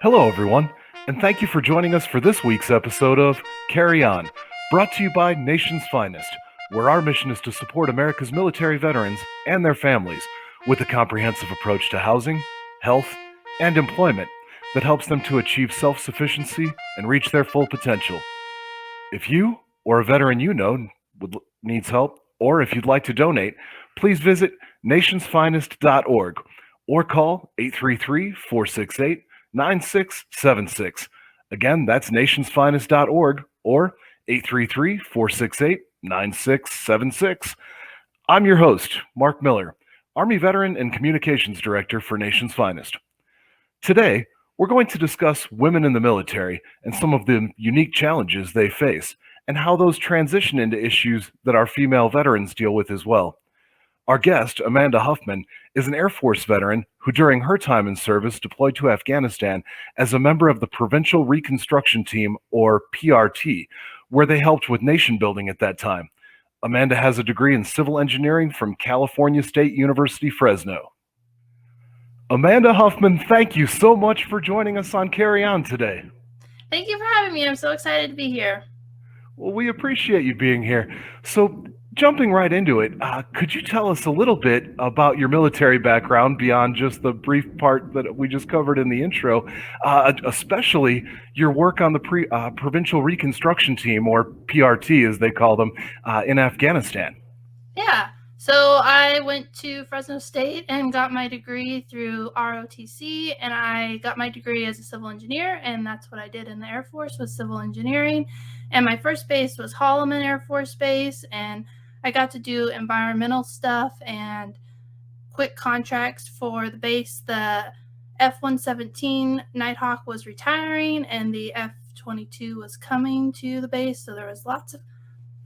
Hello, everyone, and thank you for joining us for this week's episode of Carry On, brought to you by Nation's Finest, where our mission is to support America's military veterans and their families with a comprehensive approach to housing, health, and employment that helps them to achieve self-sufficiency and reach their full potential. If you or a veteran you know needs help, or if you'd like to donate, please visit nationsfinest.org or call 833-468-9676. Again, that's nationsfinest.org or 833-468-9676. I'm your host, Mark Miller, Army Veteran and Communications Director for Nation's Finest. Today, we're going to discuss women in the military and some of the unique challenges they face, and how those transition into issues that our female veterans deal with as well. Our guest, Amanda Huffman, is an Air Force veteran who during her time in service deployed to Afghanistan as a member of the Provincial Reconstruction Team, or PRT, where they helped with nation building at that time. Amanda has a degree in civil engineering from California State University, Fresno. Amanda Huffman, thank you so much for joining us on Carry On today. Thank you for having me. I'm so excited to be here. Well, we appreciate you being here. So, jumping right into it, could you tell us a little bit about your military background beyond just the brief part that we just covered in the intro, especially your work on the Provincial Reconstruction Team, or PRT as they call them, in Afghanistan? Yeah. So I went to Fresno State and got my degree through ROTC, and I got my degree as a civil engineer, and that's what I did in the Air Force, was civil engineering. And my first base was Holloman Air Force Base, and I got to do environmental stuff and quick contracts for the base. The F-117 Nighthawk was retiring, and the F-22 was coming to the base, so there was lots of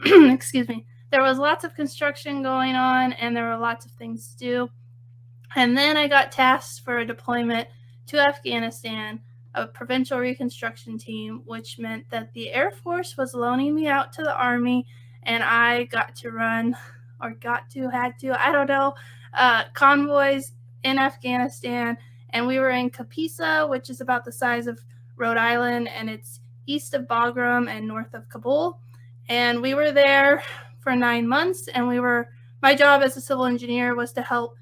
excuse me. There was lots of construction going on, and there were lots of things to do. And then I got tasked for a deployment to Afghanistan, a Provincial Reconstruction Team, which meant that the Air Force was loaning me out to the Army, and I got to run, or had to, I don't know, convoys in Afghanistan. And we were in Kapisa, which is about the size of Rhode Island, and it's east of Bagram and north of Kabul. And we were there for 9 months, and my job as a civil engineer was to help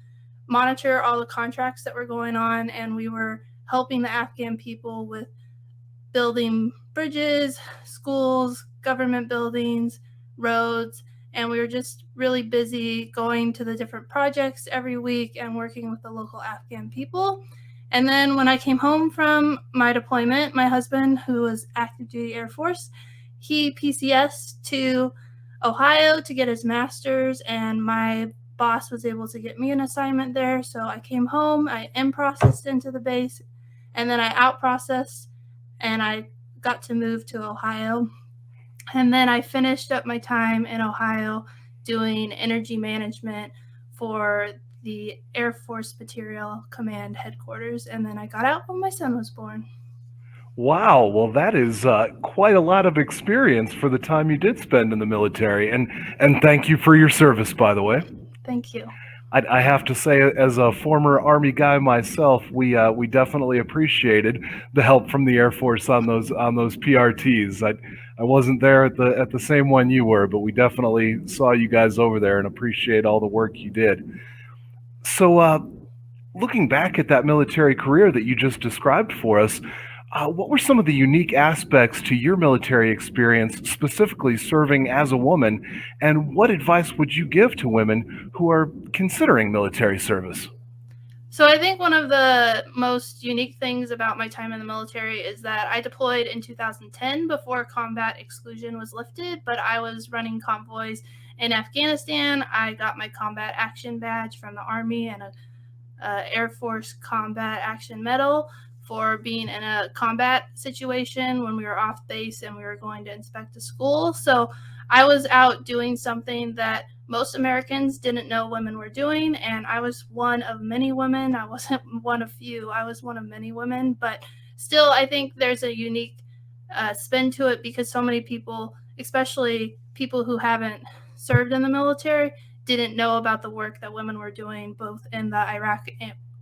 monitor all the contracts that were going on, and we were helping the Afghan people with building bridges, schools, government buildings, roads, and we were just really busy going to the different projects every week and working with the local Afghan people. And then when I came home from my deployment, my husband, who was active duty Air Force, he PCS'd to Ohio to get his master's, and my boss was able to get me an assignment there. So I came home, I in-processed into the base, and then I out-processed, and I got to move to Ohio. And then I finished up my time in Ohio doing energy management for the Air Force Material Command headquarters, and then I got out when my son was born. Wow, well, that is quite a lot of experience for the time you did spend in the military, and thank you for your service, by the way. Thank you. I have to say, as a former Army guy myself, we definitely appreciated the help from the Air Force on those PRTs. I wasn't there at the same one you were, but we definitely saw you guys over there and appreciate all the work you did. So, looking back at that military career that you just described for us, what were some of the unique aspects to your military experience, specifically serving as a woman, and what advice would you give to women who are considering military service? So I think one of the most unique things about my time in the military is that I deployed in 2010 before combat exclusion was lifted, but I was running convoys in Afghanistan. I got my combat action badge from the Army and a Air Force Combat Action Medal for being in a combat situation when we were off base and we were going to inspect a school. So I was out doing something that most Americans didn't know women were doing, and I was one of many women. I wasn't one of few. I was one of many women, but still I think there's a unique spin to it because so many people, especially people who haven't served in the military, didn't know about the work that women were doing both in the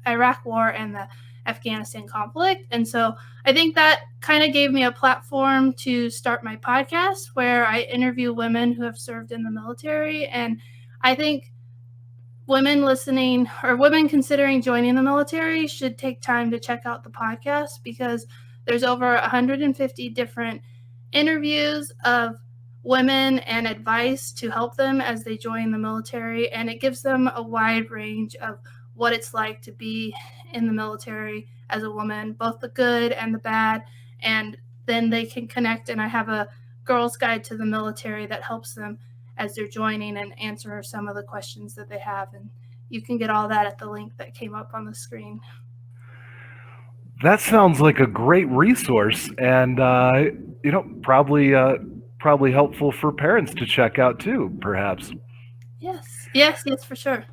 Iraq War and the Afghanistan conflict. And so I think that kind of gave me a platform to start my podcast where I interview women who have served in the military. And I think women listening or women considering joining the military should take time to check out the podcast because there's over 150 different interviews of women and advice to help them as they join the military. And it gives them a wide range of what it's like to be in the military as a woman, both the good and the bad. And then they can connect. And I have a girl's guide to the military that helps them as they're joining and answer some of the questions that they have. And you can get all that at the link that came up on the screen. That sounds like a great resource, and probably helpful for parents to check out too, perhaps. Yes, for sure.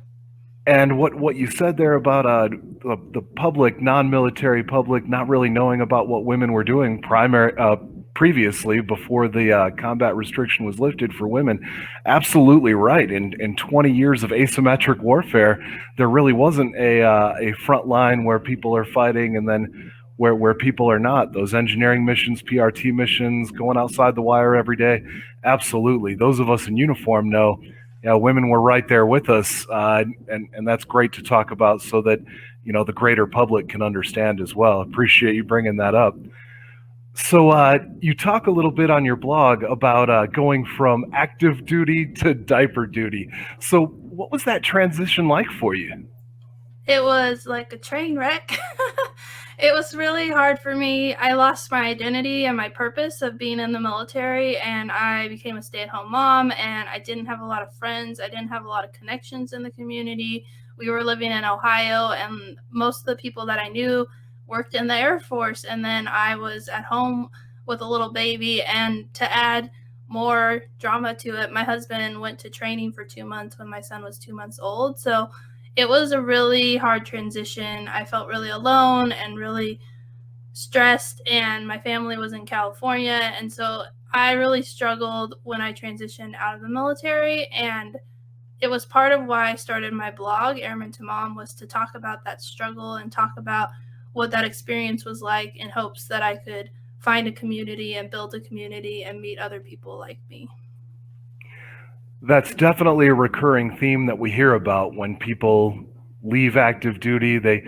And what you said there about the public, non-military public, not really knowing about what women were doing previously before the combat restriction was lifted for women, absolutely right. In 20 years of asymmetric warfare, there really wasn't a front line where people are fighting and then where people are not. Those engineering missions, PRT missions, going outside the wire every day, absolutely. Those of us in uniform know. Yeah, women were right there with us, and that's great to talk about so that the greater public can understand as well. Appreciate you bringing that up. So you talk a little bit on your blog about going from active duty to diaper duty. So what was that transition like for you? It was like a train wreck. It was really hard for me. I lost my identity and my purpose of being in the military, and I became a stay-at-home mom, and I didn't have a lot of friends. I didn't have a lot of connections in the community. We were living in Ohio, and most of the people that I knew worked in the Air Force, and then I was at home with a little baby. And to add more drama to it, my husband went to training for 2 months when my son was 2 months old. So it was a really hard transition. I felt really alone and really stressed, and my family was in California. And so I really struggled when I transitioned out of the military. And it was part of why I started my blog, Airman to Mom, was to talk about that struggle and talk about what that experience was like in hopes that I could find a community and build a community and meet other people like me. That's definitely a recurring theme that we hear about when people leave active duty. They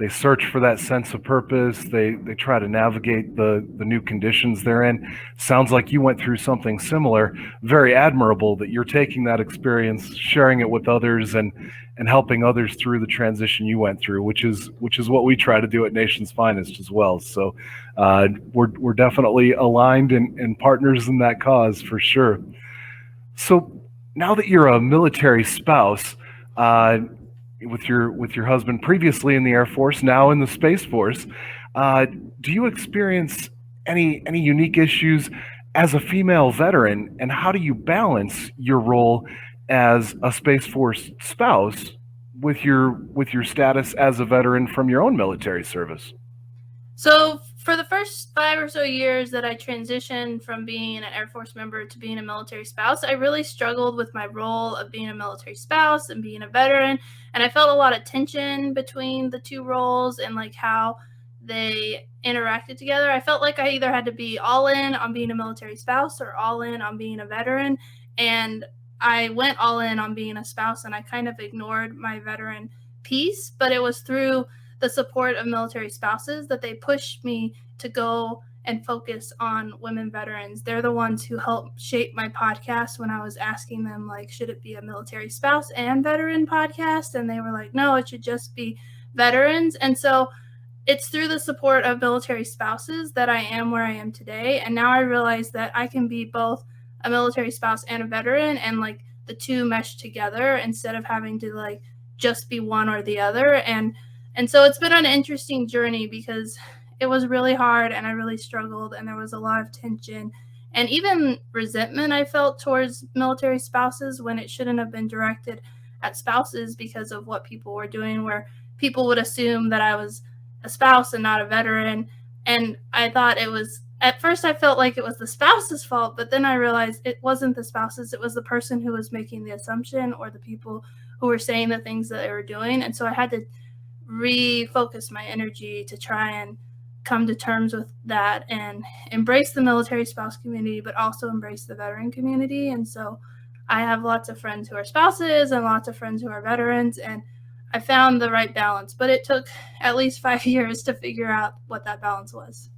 search for that sense of purpose. They try to navigate the new conditions they're in. Sounds like you went through something similar. Very admirable that you're taking that experience, sharing it with others, and helping others through the transition you went through, which is what we try to do at Nation's Finest as well. So we're definitely aligned and partners in that cause for sure. So now that you're a military spouse, with your husband previously in the Air Force, now in the Space Force, do you experience any unique issues as a female veteran, and how do you balance your role as a Space Force spouse with your status as a veteran from your own military service? So for the first 5 or so years that I transitioned from being an Air Force member to being a military spouse, I really struggled with my role of being a military spouse and being a veteran. And I felt a lot of tension between the two roles and like how they interacted together. I felt like I either had to be all in on being a military spouse or all in on being a veteran. And I went all in on being a spouse, and I kind of ignored my veteran piece. But it was through the support of military spouses that they pushed me to go and focus on women veterans. They're the ones who helped shape my podcast when I was asking them, like, should it be a military spouse and veteran podcast? And they were like, no, it should just be veterans. And so it's through the support of military spouses that I am where I am today. And now I realize that I can be both a military spouse and a veteran, and like the two mesh together instead of having to like just be one or the other. And so it's been an interesting journey because it was really hard and I really struggled, and there was a lot of tension and even resentment I felt towards military spouses when it shouldn't have been directed at spouses because of what people were doing, where people would assume that I was a spouse and not a veteran. And I thought it was, at first I felt like it was the spouse's fault, but then I realized it wasn't the spouse's, it was the person who was making the assumption or the people who were saying the things that they were doing. And so I had to refocus my energy to try and come to terms with that and embrace the military spouse community, but also embrace the veteran community. And so I have lots of friends who are spouses and lots of friends who are veterans, and I found the right balance, but it took at least 5 years to figure out what that balance was.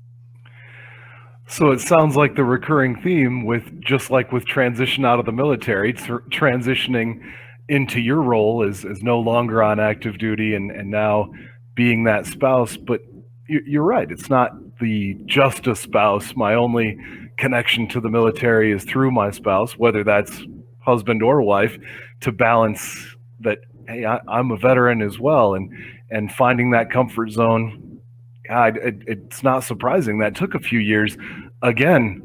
So it sounds like the recurring theme, with just like with transition out of the military, transitioning into your role as no longer on active duty and now being that spouse. But you're right, it's not just a spouse. My only connection to the military is through my spouse, whether that's husband or wife, to balance that, hey, I'm a veteran as well, and finding that comfort zone. God, it's not surprising that took a few years. Again,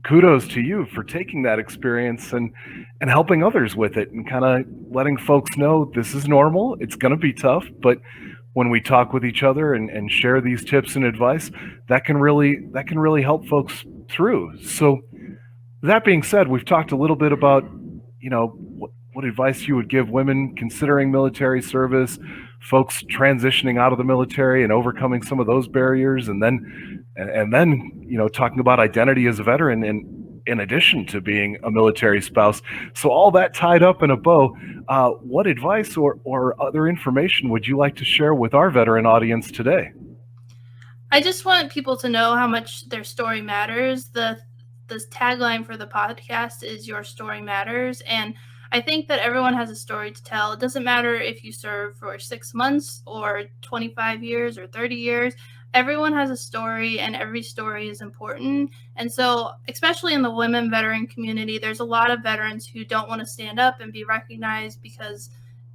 kudos to you for taking that experience and helping others with it, and kind of letting folks know this is normal. It's going to be tough, but when we talk with each other and share these tips and advice, that can really help folks through. So that being said, we've talked a little bit about, what advice you would give women considering military service, folks transitioning out of the military and overcoming some of those barriers, and then talking about identity as a veteran in addition to being a military spouse. So all that tied up in a bow, what advice or other information would you like to share with our veteran audience today? I just want people to know how much their story matters. The tagline for the podcast is "Your Story Matters," and I think that everyone has a story to tell. It doesn't matter if you serve for 6 months or 25 years or 30 years. Everyone has a story, and every story is important. And so, especially in the women veteran community, there's a lot of veterans who don't want to stand up and be recognized because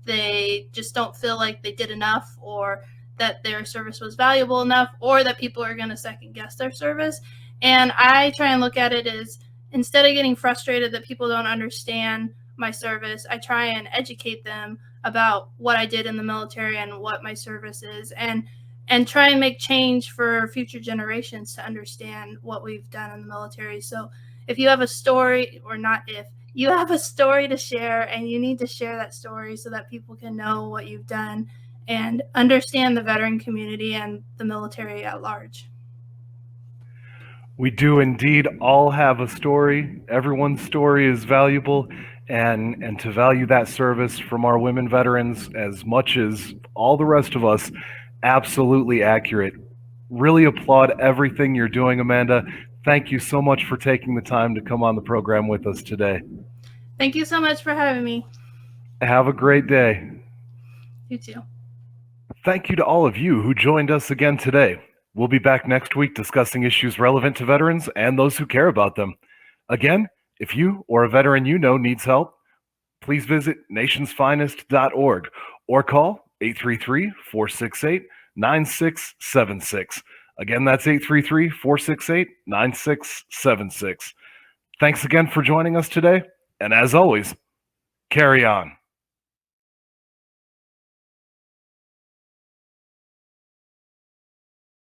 they just don't feel like they did enough, or that their service was valuable enough, or that people are going to second guess their service. And I try and look at it as, instead of getting frustrated that people don't understand my service, I try and educate them about what I did in the military and what my service is, and try and make change for future generations to understand what we've done in the military. So if you have a story, or not if, you have a story to share, and you need to share that story so that people can know what you've done and understand the veteran community and the military at large. We do indeed all have a story. Everyone's story is valuable, and to value that service from our women veterans as much as all the rest of us, absolutely accurate. Really applaud everything you're doing, Amanda. Thank you so much for taking the time to come on the program with us today. Thank you so much for having me. Have a great day. You too. Thank you to all of you who joined us again today. We'll be back next week discussing issues relevant to veterans and those who care about them. Again, if you or a veteran you know needs help, please visit nationsfinest.org or call 833-468-9676. Again, that's 833-468-9676. Thanks again for joining us today, and as always, carry on.